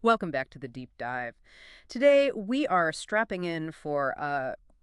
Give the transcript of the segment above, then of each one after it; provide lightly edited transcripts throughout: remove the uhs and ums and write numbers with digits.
Welcome back to the deep dive. Today, we are strapping in for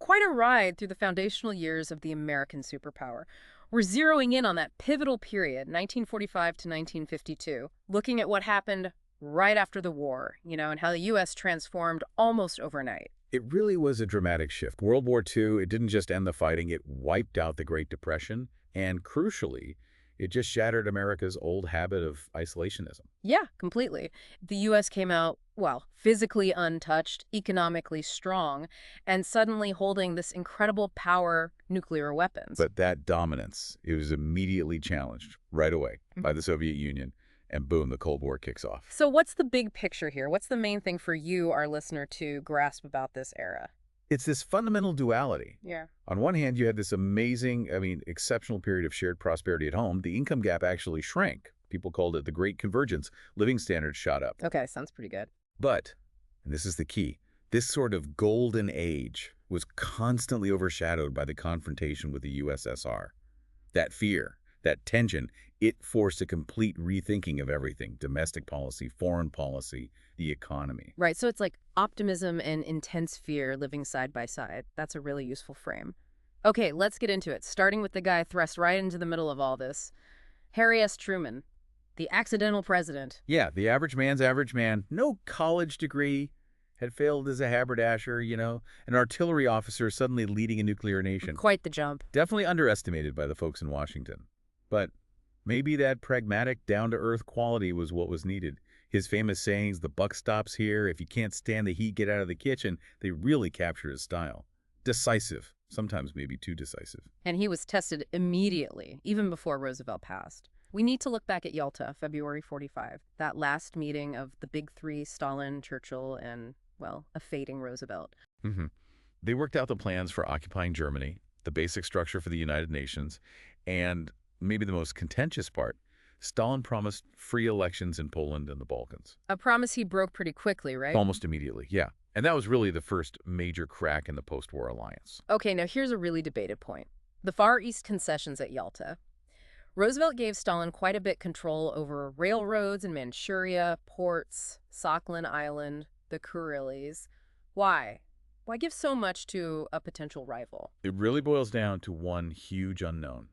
quite a ride through the foundational years of the American superpower. We're zeroing in on that pivotal period, 1945 to 1952, looking at what happened right after the war, and how the U.S. transformed almost overnight. It really was a dramatic shift. World War II, it didn't just end the fighting, it wiped out the Great Depression, and crucially, it just shattered America's old habit of isolationism. Yeah, completely. The U.S. came out, well, physically untouched, economically strong, and suddenly holding this incredible power nuclear weapons. But that dominance, it was immediately challenged right away by the Soviet Union, and boom, the Cold War kicks off. So what's the big picture here? What's the main thing for you, our listener, to grasp about this era? It's this fundamental duality. Yeah. On one hand, you had this amazing, exceptional period of shared prosperity at home. The income gap actually shrank. People called it the Great Convergence. Living standards shot up. Okay, sounds pretty good. But, and this is the key, this sort of golden age was constantly overshadowed by the confrontation with the USSR. That fear, that tension, it forced a complete rethinking of everything: domestic policy, foreign policy, the economy. Right, so it's like optimism and intense fear living side by side. That's a really useful frame. Okay, let's get into it, starting with the guy thrust right into the middle of all this. Harry S. Truman, the accidental president. Yeah, the average man's average man, no college degree, had failed as a haberdasher, an artillery officer suddenly leading a nuclear nation. Quite the jump. Definitely underestimated by the folks in Washington. But maybe that pragmatic, down-to-earth quality was what was needed. His famous sayings, "The buck stops here. If you can't stand the heat, get out of the kitchen," they really capture his style. Decisive, sometimes maybe too decisive. And he was tested immediately, even before Roosevelt passed. We need to look back at Yalta, February 45, that last meeting of the big three, Stalin, Churchill, and, well, a fading Roosevelt. They worked out the plans for occupying Germany, the basic structure for the United Nations, and maybe the most contentious part, Stalin promised free elections in Poland and the Balkans. A promise he broke pretty quickly, right? Almost immediately, yeah. And that was really the first major crack in the post-war alliance. Okay, now here's a really debated point. The Far East concessions at Yalta. Roosevelt gave Stalin quite a bit control over railroads in Manchuria, ports, Sakhalin Island, the Kuriles. Why? Why give so much to a potential rival? It really boils down to one huge unknown.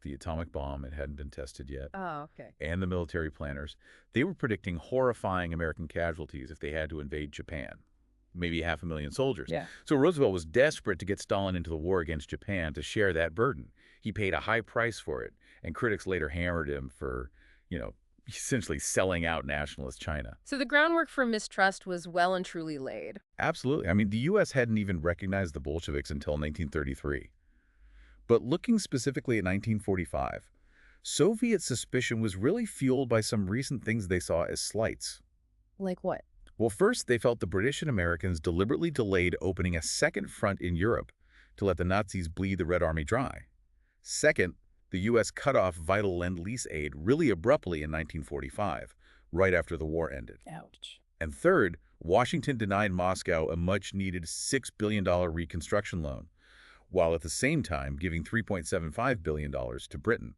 The atomic bomb, it hadn't been tested yet. Oh, okay. And the military planners, they were predicting horrifying American casualties if they had to invade Japan. Maybe 500,000 soldiers. Yeah. So Roosevelt was desperate to get Stalin into the war against Japan to share that burden. He paid a high price for it, and critics later hammered him for, essentially selling out nationalist China. So the groundwork for mistrust was well and truly laid. Absolutely. The U.S. hadn't even recognized the Bolsheviks until 1933. But looking specifically at 1945, Soviet suspicion was really fueled by some recent things they saw as slights. Like what? Well, first, they felt the British and Americans deliberately delayed opening a second front in Europe to let the Nazis bleed the Red Army dry. Second, the U.S. cut off vital Lend-Lease aid really abruptly in 1945, right after the war ended. Ouch. And third, Washington denied Moscow a much-needed $6 billion reconstruction loan, while at the same time giving $3.75 billion to Britain.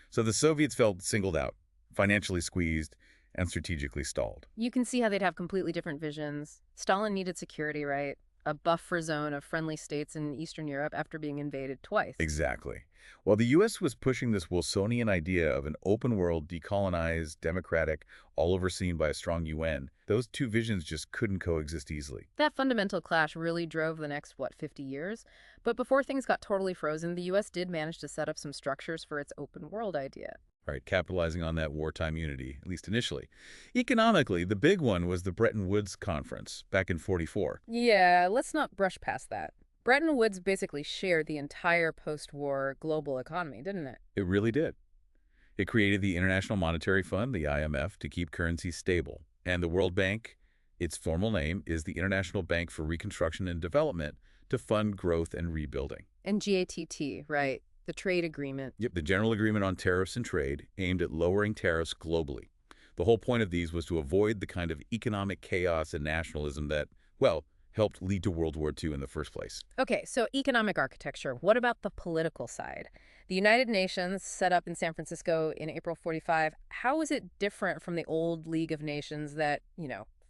So the Soviets felt singled out, financially squeezed, and strategically stalled. You can see how they'd have completely different visions. Stalin needed security, right? A buffer zone of friendly states in Eastern Europe after being invaded twice. Exactly. While the U.S. was pushing this Wilsonian idea of an open-world, decolonized, democratic, all overseen by a strong UN, those two visions just couldn't coexist easily. That fundamental clash really drove the next, 50 years? But before things got totally frozen, the U.S. did manage to set up some structures for its open world idea. Right, capitalizing on that wartime unity, at least initially. Economically, the big one was the Bretton Woods Conference back in '44. Yeah, let's not brush past that. Bretton Woods basically shared the entire post-war global economy, didn't it? It really did. It created the International Monetary Fund, the IMF, to keep currencies stable. And the World Bank, its formal name, is the International Bank for Reconstruction and Development, to fund growth and rebuilding. And GATT, right? The trade agreement. Yep, the General Agreement on Tariffs and Trade aimed at lowering tariffs globally. The whole point of these was to avoid the kind of economic chaos and nationalism that, well, helped lead to World War II in the first place. Okay, so economic architecture. What about the political side? The United Nations, set up in San Francisco in April '45, how is it different from the old League of Nations that,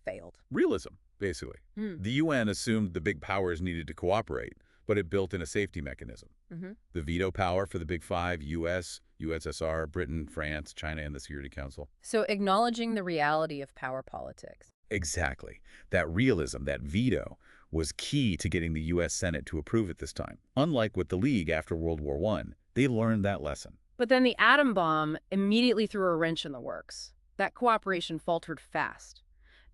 failed? Realism, basically. Hmm. The UN assumed the big powers needed to cooperate, but it built in a safety mechanism. Mm-hmm. The veto power for the big five, US, USSR, Britain, France, China, and the Security Council. So acknowledging the reality of power politics. Exactly. That realism, that veto, was key to getting the U.S. Senate to approve it this time. Unlike with the League after World War I, they learned that lesson. But then the atom bomb immediately threw a wrench in the works. That cooperation faltered fast.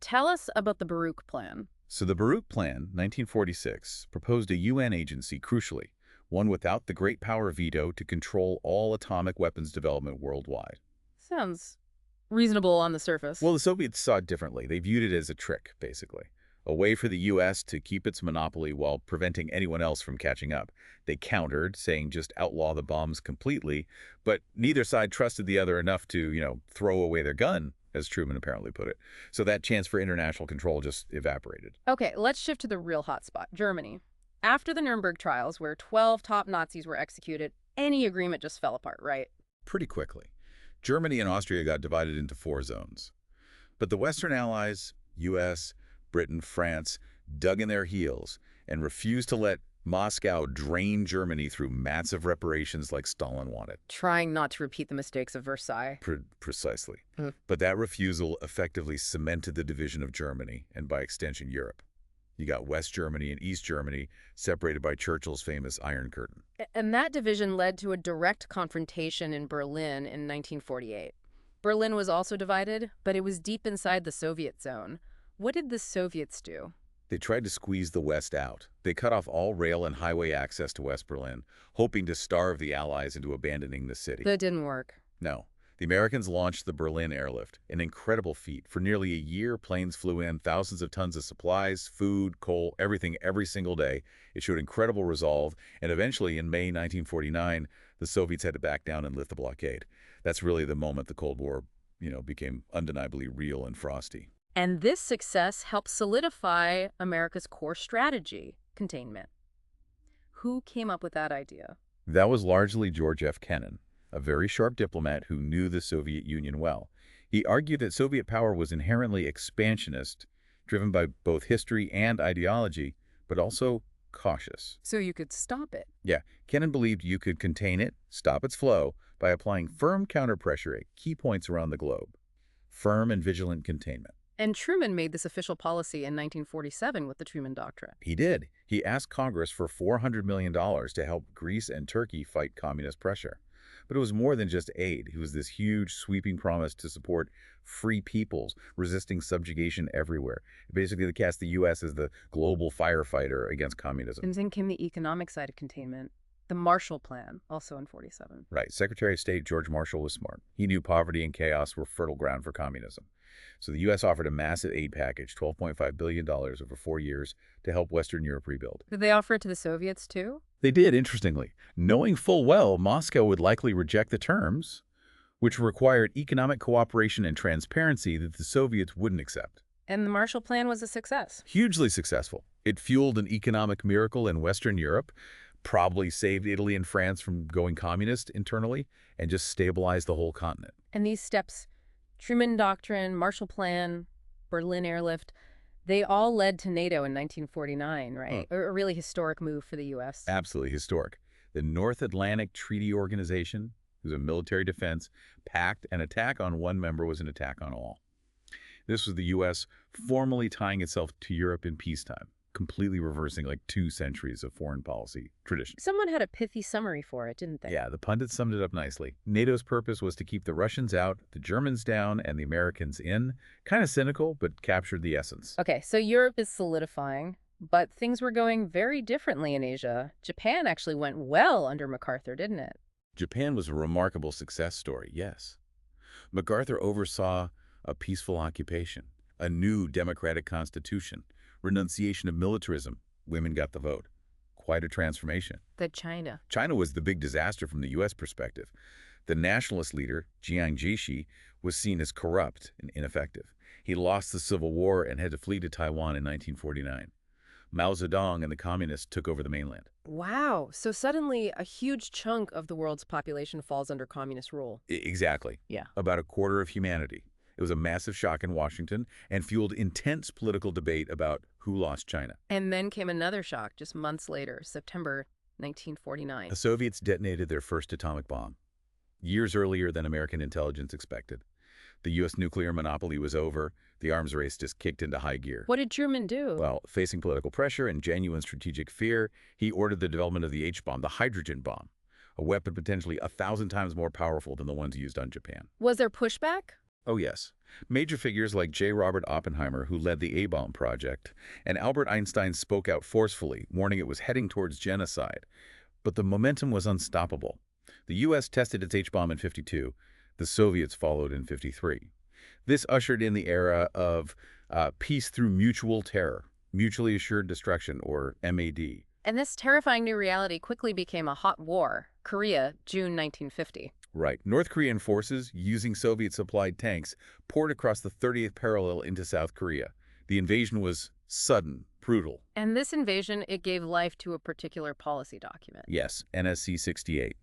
Tell us about the Baruch Plan. So the Baruch Plan, 1946, proposed a UN agency, crucially, one without the great power veto to control all atomic weapons development worldwide. Sounds reasonable on the surface. Well, the Soviets saw it differently. They viewed it as a trick, basically. A way for the U.S. to keep its monopoly while preventing anyone else from catching up. They countered, saying just outlaw the bombs completely, but neither side trusted the other enough to, throw away their gun, as Truman apparently put it. So that chance for international control just evaporated. Okay, let's shift to the real hotspot, Germany. After the Nuremberg trials, where 12 top Nazis were executed, any agreement just fell apart, right? Pretty quickly. Germany and Austria got divided into 4 zones. But the Western Allies, U.S., Britain, France, dug in their heels and refused to let Moscow drain Germany through massive reparations like Stalin wanted. Trying not to repeat the mistakes of Versailles. Precisely. But that refusal effectively cemented the division of Germany and, by extension, Europe. You got West Germany and East Germany separated by Churchill's famous Iron Curtain. And that division led to a direct confrontation in Berlin in 1948. Berlin was also divided, but it was deep inside the Soviet zone. What did the Soviets do? They tried to squeeze the West out. They cut off all rail and highway access to West Berlin, hoping to starve the Allies into abandoning the city. That didn't work. No. The Americans launched the Berlin Airlift, an incredible feat. For nearly a year, planes flew in, thousands of tons of supplies, food, coal, everything every single day. It showed incredible resolve, and eventually, in May 1949, the Soviets had to back down and lift the blockade. That's really the moment the Cold War, became undeniably real and frosty. And this success helped solidify America's core strategy, containment. Who came up with that idea? That was largely George F. Kennan, a very sharp diplomat who knew the Soviet Union well. He argued that Soviet power was inherently expansionist, driven by both history and ideology, but also cautious. So you could stop it. Yeah, Kennan believed you could contain it, stop its flow, by applying firm counterpressure at key points around the globe. Firm and vigilant containment. And Truman made this official policy in 1947 with the Truman Doctrine. He did. He asked Congress for $400 million to help Greece and Turkey fight communist pressure. But it was more than just aid. It was this huge, sweeping promise to support free peoples resisting subjugation everywhere. Basically, they cast the U.S. as the global firefighter against communism. And then came the economic side of containment. The Marshall Plan, also in 47. Right. Secretary of State George Marshall was smart. He knew poverty and chaos were fertile ground for communism. So the U.S. offered a massive aid package, $12.5 billion over 4 years, to help Western Europe rebuild. Did they offer it to the Soviets, too? They did, interestingly, knowing full well Moscow would likely reject the terms, which required economic cooperation and transparency that the Soviets wouldn't accept. And the Marshall Plan was a success. Hugely successful. It fueled an economic miracle in Western Europe, probably saved Italy and France from going communist internally, and just stabilized the whole continent. And these steps, Truman Doctrine, Marshall Plan, Berlin Airlift, they all led to NATO in 1949, right? A really historic move for the U.S. Absolutely historic. The North Atlantic Treaty Organization, who's a military defense pact, an attack on one member was an attack on all. This was the U.S. formally tying itself to Europe in peacetime, completely reversing like 2 centuries of foreign policy tradition. Someone had a pithy summary for it, didn't they? Yeah, the pundits summed it up nicely. NATO's purpose was to keep the Russians out, the Germans down, and the Americans in. Kind of cynical, but captured the essence. Okay, so Europe is solidifying, but things were going very differently in Asia. Japan actually went well under MacArthur, didn't it? Japan was a remarkable success story, yes. MacArthur oversaw a peaceful occupation, a new democratic constitution, renunciation of militarism. Women got the vote. Quite a transformation. The China. China was the big disaster from the U.S. perspective. The nationalist leader, Jiang Jiechi, was seen as corrupt and ineffective. He lost the Civil War and had to flee to Taiwan in 1949. Mao Zedong and the communists took over the mainland. Wow. So suddenly a huge chunk of the world's population falls under communist rule. Exactly. Yeah. About a quarter of humanity. It was a massive shock in Washington and fueled intense political debate about who lost China. And then came another shock just months later, September 1949. The Soviets detonated their first atomic bomb, years earlier than American intelligence expected. The U.S. nuclear monopoly was over. The arms race just kicked into high gear. What did Truman do? Well, facing political pressure and genuine strategic fear, he ordered the development of the H-bomb, the hydrogen bomb, a weapon potentially 1,000 times more powerful than the ones used on Japan. Was there pushback? Oh, yes. Major figures like J. Robert Oppenheimer, who led the A-bomb project, and Albert Einstein spoke out forcefully, warning it was heading towards genocide. But the momentum was unstoppable. The U.S. tested its H-bomb in '52. The Soviets followed in '53. This ushered in the era of peace through mutual terror, mutually assured destruction, or MAD. And this terrifying new reality quickly became a hot war. Korea, June 1950. Right. North Korean forces, using Soviet-supplied tanks, poured across the 30th parallel into South Korea. The invasion was sudden, brutal. And this invasion, it gave life to a particular policy document. Yes, NSC 68,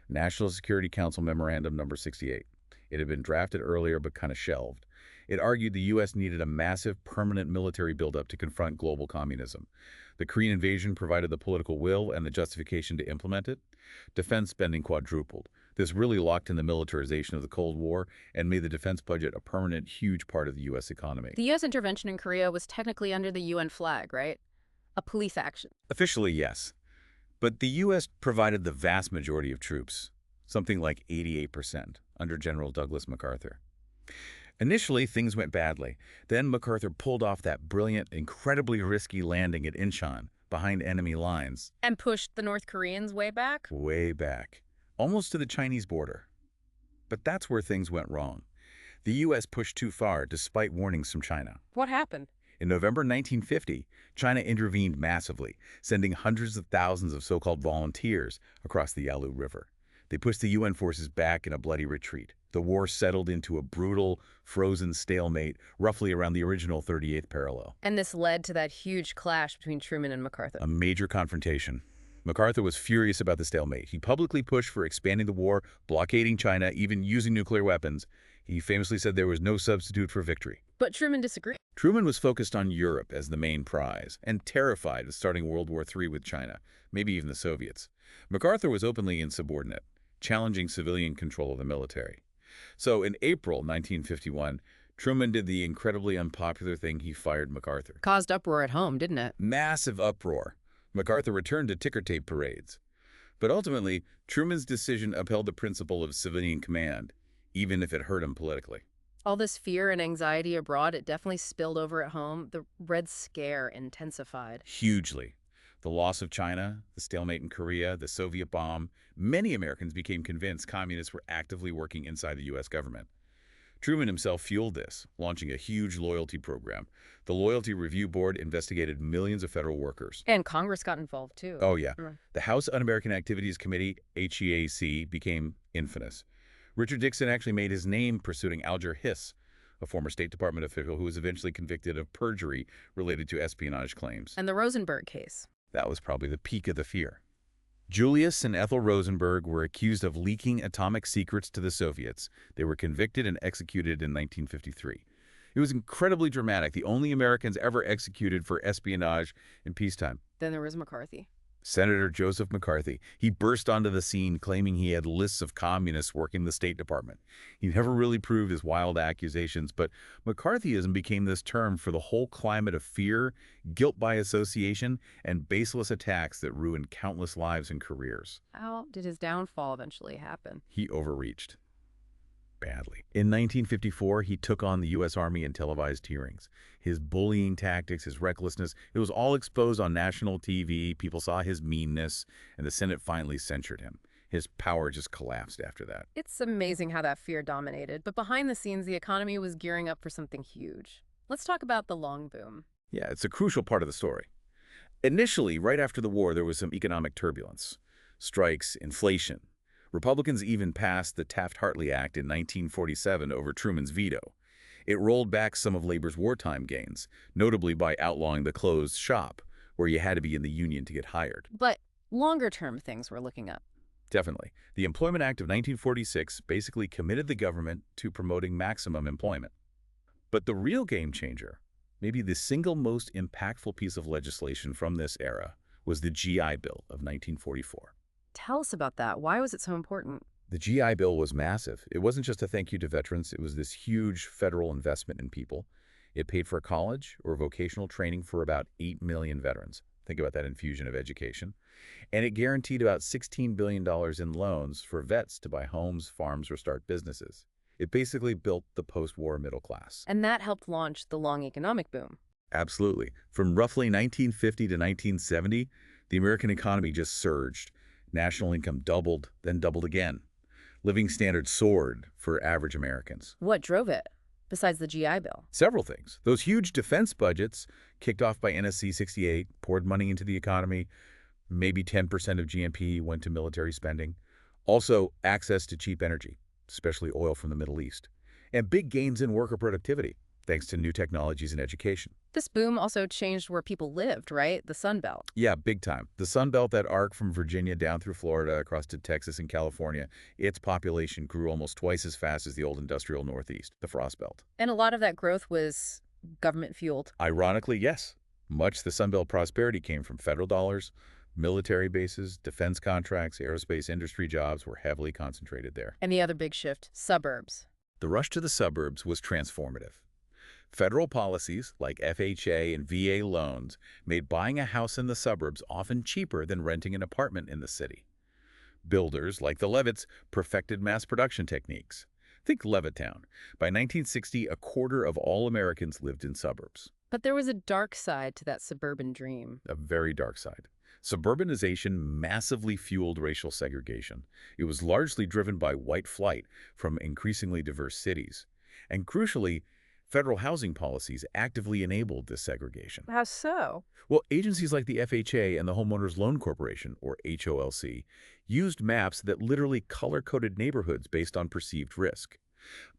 National Security Council Memorandum Number 68. It had been drafted earlier but kind of shelved. It argued the U.S. needed a massive, permanent military buildup to confront global communism. The Korean invasion provided the political will and the justification to implement it. Defense spending quadrupled. This really locked in the militarization of the Cold War and made the defense budget a permanent, huge part of the U.S. economy. The U.S. intervention in Korea was technically under the UN flag, right? A police action. Officially, yes. But the U.S. provided the vast majority of troops, something like 88%, under General Douglas MacArthur. Initially, things went badly. Then MacArthur pulled off that brilliant, incredibly risky landing at Incheon, behind enemy lines. And pushed the North Koreans way back? Way back. Almost to the Chinese border. But that's where things went wrong. The U.S. pushed too far, despite warnings from China. What happened? In November 1950, China intervened massively, sending hundreds of thousands of so-called volunteers across the Yalu River. They pushed the UN forces back in a bloody retreat. The war settled into a brutal, frozen stalemate roughly around the original 38th parallel. And this led to that huge clash between Truman and MacArthur. A major confrontation. MacArthur was furious about the stalemate. He publicly pushed for expanding the war, blockading China, even using nuclear weapons. He famously said there was no substitute for victory. But Truman disagreed. Truman was focused on Europe as the main prize and terrified of starting World War III with China, maybe even the Soviets. MacArthur was openly insubordinate, challenging civilian control of the military. So in April 1951, Truman did the incredibly unpopular thing. He fired MacArthur. Caused uproar at home, didn't it? Massive uproar. MacArthur returned to ticker tape parades. But ultimately, Truman's decision upheld the principle of civilian command, even if it hurt him politically. All this fear and anxiety abroad, it definitely spilled over at home. The Red Scare intensified. Hugely. The loss of China, the stalemate in Korea, the Soviet bomb, many Americans became convinced communists were actively working inside the U.S. government. Truman himself fueled this, launching a huge loyalty program. The Loyalty Review Board investigated millions of federal workers. And Congress got involved, too. Oh, yeah. The House Un-American Activities Committee, HEAC, became infamous. Richard Nixon actually made his name pursuing Alger Hiss, a former State Department official who was eventually convicted of perjury related to espionage claims. And the Rosenberg case. That was probably the peak of the fear. Julius and Ethel Rosenberg were accused of leaking atomic secrets to the Soviets. They were convicted and executed in 1953. It was incredibly dramatic, the only Americans ever executed for espionage in peacetime. Then there was McCarthy. Senator Joseph McCarthy. He burst onto the scene claiming he had lists of communists working the State Department. He never really proved his wild accusations, but McCarthyism became this term for the whole climate of fear, guilt by association, and baseless attacks that ruined countless lives and careers. How did his downfall eventually happen? He overreached. Badly. In 1954, he took on the U.S. Army in televised hearings. His bullying tactics, his recklessness, it was all exposed on national TV. People saw his meanness, and the Senate finally censured him. His power just collapsed after that. It's amazing how that fear dominated, but behind the scenes, the economy was gearing up for something huge. Let's talk about the long boom. Yeah, it's a crucial part of the story. Initially, right after the war, there was some economic turbulence. Strikes, inflation. Republicans even passed the Taft-Hartley Act in 1947 over Truman's veto. It rolled back some of labor's wartime gains, notably by outlawing the closed shop, where you had to be in the union to get hired. But longer-term things were looking up. Definitely. The Employment Act of 1946 basically committed the government to promoting maximum employment. But the real game changer, maybe the single most impactful piece of legislation from this era, was the GI Bill of 1944. Tell us about that. Why was it so important? The GI Bill was massive. It wasn't just a thank you to veterans. It was this huge federal investment in people. It paid for college or vocational training for about 8 million veterans. Think about that infusion of education. And it guaranteed about $16 billion in loans for vets to buy homes, farms, or start businesses. It basically built the post-war middle class. And that helped launch the long economic boom. Absolutely. From roughly 1950 to 1970, the American economy just surged. National income doubled, then doubled again. Living standards soared for average Americans. What drove it, besides the GI Bill? Several things. Those huge defense budgets, kicked off by NSC 68, poured money into the economy. Maybe 10% of GNP went to military spending. Also, access to cheap energy, especially oil from the Middle East. And big gains in worker productivity, thanks to new technologies and education. This boom also changed where people lived, right? The Sun Belt. Yeah, big time. The Sun Belt, that arc from Virginia down through Florida, across to Texas and California, its population grew almost twice as fast as the old industrial Northeast, the Frost Belt. And a lot of that growth was government-fueled. Ironically, yes. Much the Sun Belt prosperity came from federal dollars, military bases, defense contracts, aerospace industry jobs were heavily concentrated there. And the other big shift, suburbs. The rush to the suburbs was transformative. Federal policies like FHA and VA loans made buying a house in the suburbs often cheaper than renting an apartment in the city. Builders like the Levitts perfected mass production techniques. Think Levittown. By 1960, a quarter of all Americans lived in suburbs. But there was a dark side to that suburban dream. A very dark side. Suburbanization massively fueled racial segregation. It was largely driven by white flight from increasingly diverse cities. And crucially, federal housing policies actively enabled this segregation. How so? Well, agencies like the FHA and the Homeowners Loan Corporation, or HOLC, used maps that literally color-coded neighborhoods based on perceived risk.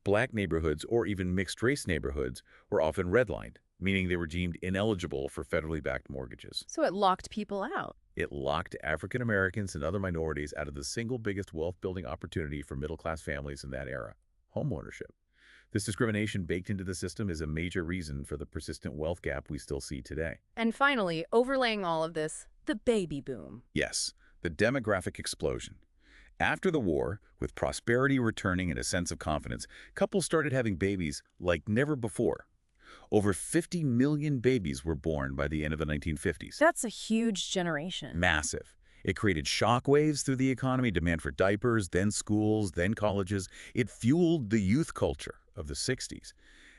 Black neighborhoods, or even mixed-race neighborhoods, were often redlined, meaning they were deemed ineligible for federally backed mortgages. So it locked people out. It locked African Americans and other minorities out of the single biggest wealth-building opportunity for middle-class families in that era, homeownership. This discrimination baked into the system is a major reason for the persistent wealth gap we still see today. And finally, overlaying all of this, the baby boom. Yes, the demographic explosion. After the war, with prosperity returning and a sense of confidence, couples started having babies like never before. Over 50 million babies were born by the end of the 1950s. That's a huge generation. Massive. It created shockwaves through the economy, demand for diapers, then schools, then colleges. It fueled the youth culture of the 60s.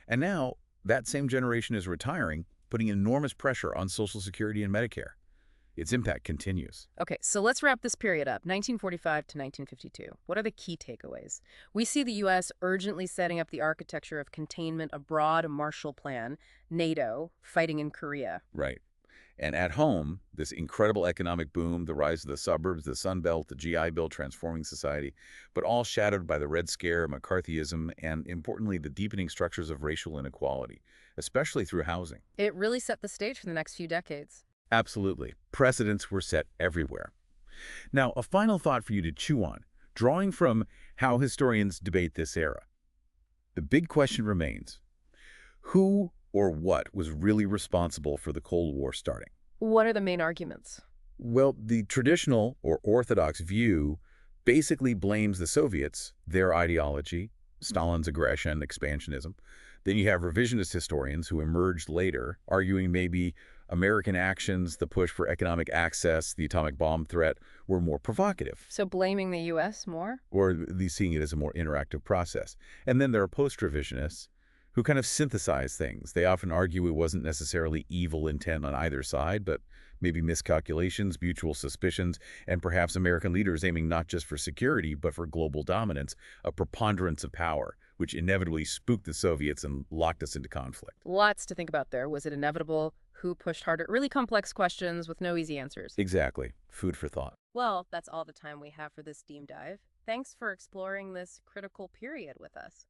And now, that same generation is retiring, putting enormous pressure on Social Security and Medicare. Its impact continues. Okay, so let's wrap this period up, 1945 to 1952. What are the key takeaways? We see the U.S. urgently setting up the architecture of containment, a broad Marshall Plan, NATO, fighting in Korea. Right. And at home, this incredible economic boom, the rise of the suburbs, the Sun Belt, the GI Bill transforming society, but all shadowed by the Red Scare, McCarthyism, and importantly, the deepening structures of racial inequality, especially through housing. It really set the stage for the next few decades. Absolutely. Precedents were set everywhere. Now, a final thought for you to chew on, drawing from how historians debate this era. The big question remains, who or what was really responsible for the Cold War starting? What are the main arguments? Well, the traditional or orthodox view basically blames the Soviets, their ideology, Stalin's aggression, expansionism. Then you have revisionist historians who emerged later, arguing maybe American actions, the push for economic access, the atomic bomb threat, were more provocative. So blaming the U.S. more? Or at least seeing it as a more interactive process. And then there are post-revisionists who kind of synthesize things. They often argue it wasn't necessarily evil intent on either side, but maybe miscalculations, mutual suspicions, and perhaps American leaders aiming not just for security, but for global dominance, a preponderance of power, which inevitably spooked the Soviets and locked us into conflict. Lots to think about there. Was it inevitable? Who pushed harder? Really complex questions with no easy answers. Exactly. Food for thought. Well, that's all the time we have for this deep dive. Thanks for exploring this critical period with us.